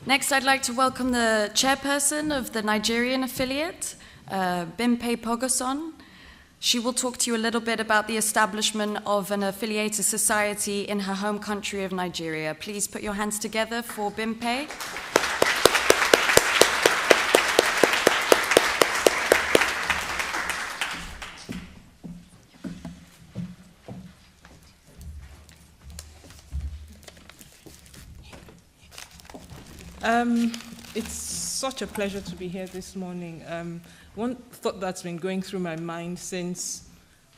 Next, I'd like to welcome the chairperson of the Nigerian affiliate, Bimpe Pogoson. She will talk to you a little bit about the establishment of an affiliated society in her home country of Nigeria. Please put your hands together for Bimpe. It's such a pleasure to be here this morning. One thought that's been going through my mind since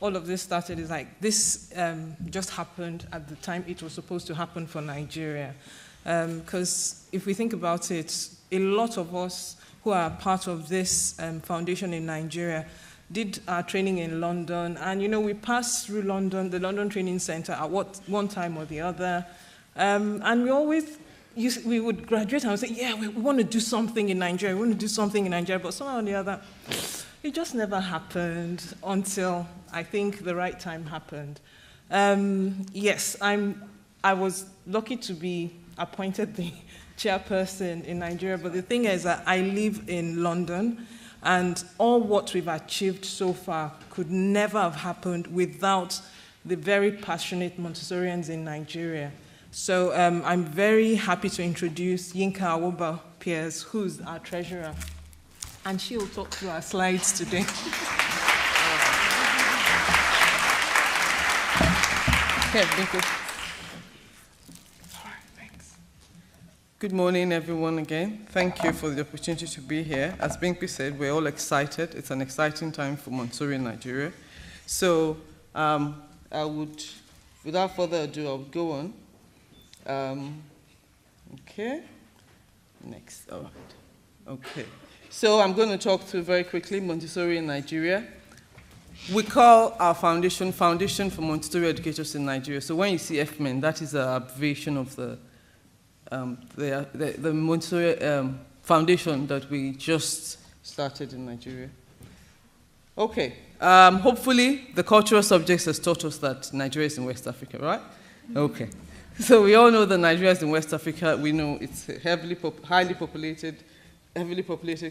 all of this started is like, this just happened at the time it was supposed to happen for Nigeria. Because if we think about it, a lot of us who are part of this foundation in Nigeria did our training in London, and we passed through London, the London Training Center at one time or the other, and we would graduate and would say, yeah, we want to do something in Nigeria, but somehow or the other, it just never happened until I think the right time happened. Yes, I was lucky to be appointed the chairperson in Nigeria, but the thing is that I live in London, and all what we've achieved so far could never have happened without the very passionate Montessorians in Nigeria. So I'm very happy to introduce Yinke Awobo-Pearse, who's our treasurer, and she will talk through our slides today. Okay, Bimpe. All right, thanks. Good morning, everyone, again. Thank you for the opportunity to be here. As Bimpe said, we're all excited. It's an exciting time for Montessori in Nigeria. So without further ado, I would go on. Okay, next, all right, okay. So I'm going to talk through very quickly Montessori in Nigeria. We call our foundation Foundation for Montessori Educators in Nigeria. So when you see FMEN, that is an abbreviation of the Montessori foundation that we just started in Nigeria. Okay, hopefully the cultural subjects has taught us that Nigeria is in West Africa, right? Okay. So we all know that Nigeria is in West Africa. We know it's a highly populated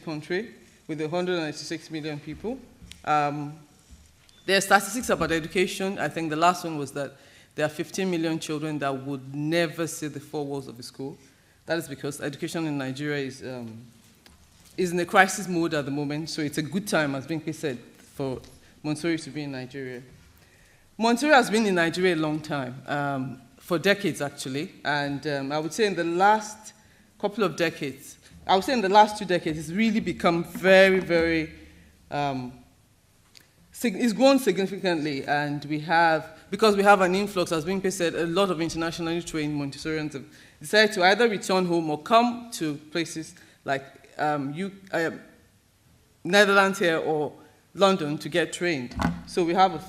country with 196 million people. There are statistics about education. I think the last one was that there are 15 million children that would never see the four walls of a school. That is because education in Nigeria is in a crisis mode at the moment, so it's a good time, as Bimpe said, for Montessori to be in Nigeria. Montessori has been in Nigeria a long time. For decades, actually, and I would say in the last couple of decades, I would say in the last 2 decades, it's really become very, very, it's grown significantly, and because we have an influx, as Bimpe said, a lot of internationally trained Montessorians have decided to either return home or come to places like Netherlands here or London to get trained. So we have a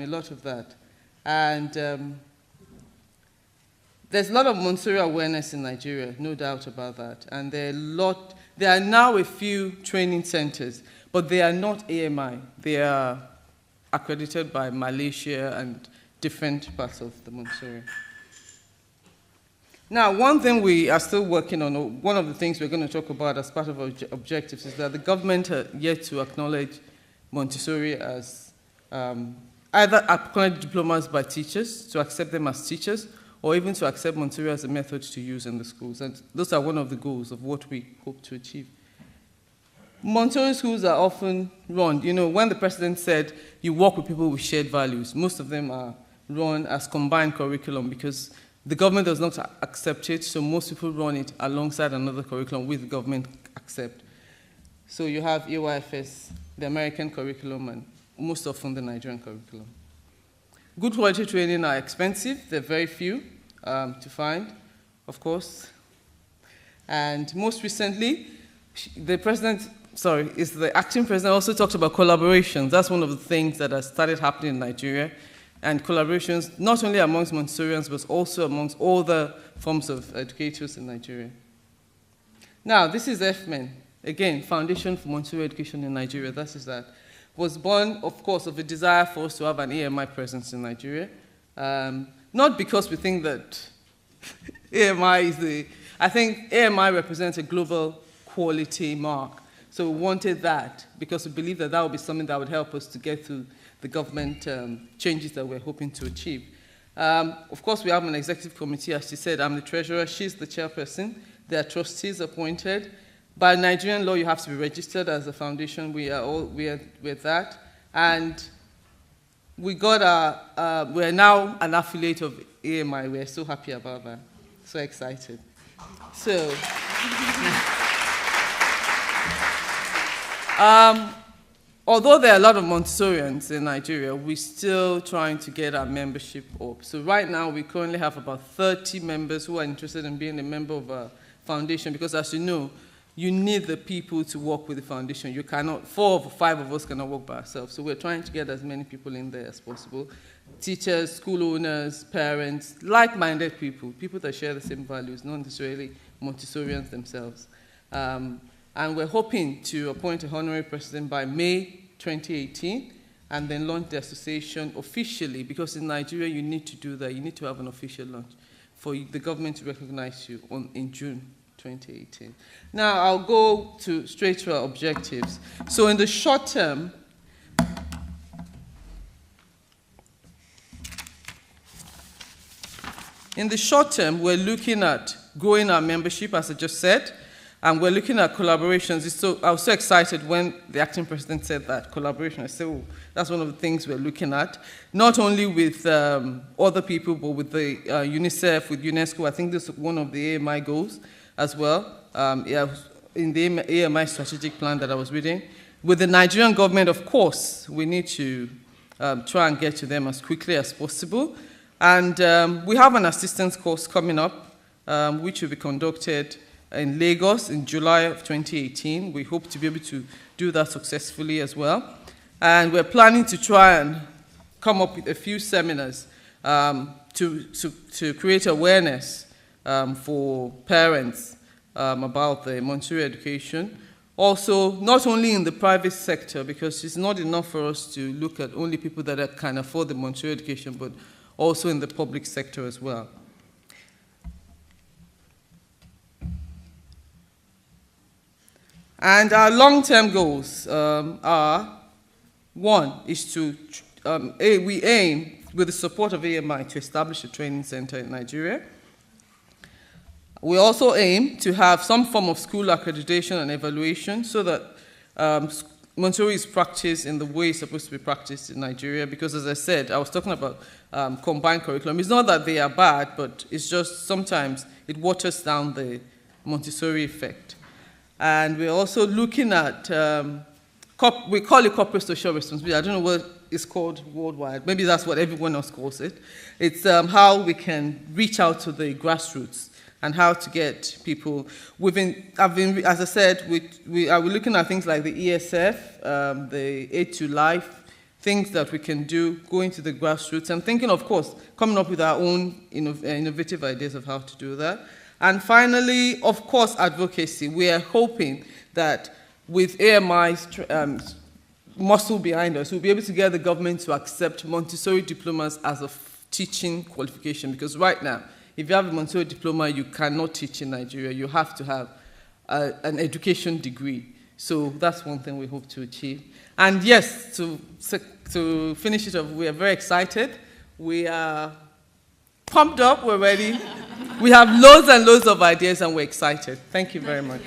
lot of that. And there's a lot of Montessori awareness in Nigeria, no doubt about that. And there are now a few training centers, but they are not AMI. They are accredited by Malaysia and different parts of the Montessori. Now, one thing we are still working on, or one of the things we're going to talk about as part of our objectives, is that the government has yet to acknowledge Montessori as either acknowledge diplomas by teachers, to accept them as teachers, or even to accept Montessori as a method to use in the schools. And those are one of the goals of what we hope to achieve. Montessori schools are often run, when the president said you work with people with shared values, most of them are run as combined curriculum because the government does not accept it, so most people run it alongside another curriculum with the government accept. So you have AYFS, the American curriculum, and most often the Nigerian curriculum. Good quality training are expensive. They're very few to find, of course. And most recently, the acting president also talked about collaborations. That's one of the things that has started happening in Nigeria. And collaborations, not only amongst Montessorians, but also amongst all the forms of educators in Nigeria. Now, this is FMEN. Again, Foundation for Montessori Education in Nigeria. That was born, of course, of a desire for us to have an AMI presence in Nigeria. Not because we think that AMI is I think AMI represents a global quality mark. So we wanted that because we believe that that would be something that would help us to get through the government changes that we're hoping to achieve. Of course, we have an executive committee. As she said, I'm the treasurer. She's the chairperson. There are trustees appointed. By Nigerian law, you have to be registered as a foundation. We're that. And we're now an affiliate of AMI. We're so happy about that. So excited. So, although there are a lot of Montessorians in Nigeria, we're still trying to get our membership up. So right now, we currently have about 30 members who are interested in being a member of a foundation, because as you know, you need the people to work with the foundation. You cannot, 4 or 5 of us cannot work by ourselves. So we're trying to get as many people in there as possible. Teachers, school owners, parents, like-minded people, people that share the same values, not necessarily Montessorians themselves. And we're hoping to appoint a honorary president by May 2018 and then launch the association officially, because in Nigeria you need to do that. You need to have an official launch for the government to recognize you in June 2018. Now I'll go straight to our objectives. So in the short term, we're looking at growing our membership, as I just said, and we're looking at collaborations. I was so excited when the acting president said that, collaboration. I said, oh, that's one of the things we're looking at, not only with other people, but with the UNICEF, with UNESCO. I think this is one of the AMI goals as well, in the AMI strategic plan that I was reading. With the Nigerian government, of course, we need to try and get to them as quickly as possible. And we have an assistance course coming up, which will be conducted in Lagos in July of 2018. We hope to be able to do that successfully as well. And we're planning to try and come up with a few seminars to create awareness for parents about the Montessori education. Also, not only in the private sector, because it's not enough for us to look at only people that can afford the Montessori education, but also in the public sector as well. And our long-term goals are, one, is to, we aim, with the support of AMI, to establish a training center in Nigeria. We also aim to have some form of school accreditation and evaluation so that Montessori is practiced in the way it's supposed to be practiced in Nigeria, because as I said, I was talking about combined curriculum. It's not that they are bad, but it's just sometimes it waters down the Montessori effect. And we're also looking at, we call it corporate social responsibility. I don't know what it's called worldwide. Maybe that's what everyone else calls it. It's how we can reach out to the grassroots and how to get people as I said, we're looking at things like the ESF, the Aid to Life, things that we can do, going to the grassroots, and thinking, of course, coming up with our own innovative ideas of how to do that. And finally, of course, advocacy. We are hoping that with AMI's muscle behind us, we'll be able to get the government to accept Montessori diplomas as a teaching qualification, because right now, if you have a Montessori diploma, you cannot teach in Nigeria. You have to have an education degree. So that's one thing we hope to achieve. And yes, to finish it off, we are very excited. We are pumped up, we're ready. We have loads and loads of ideas, and we're excited. Thank you very much.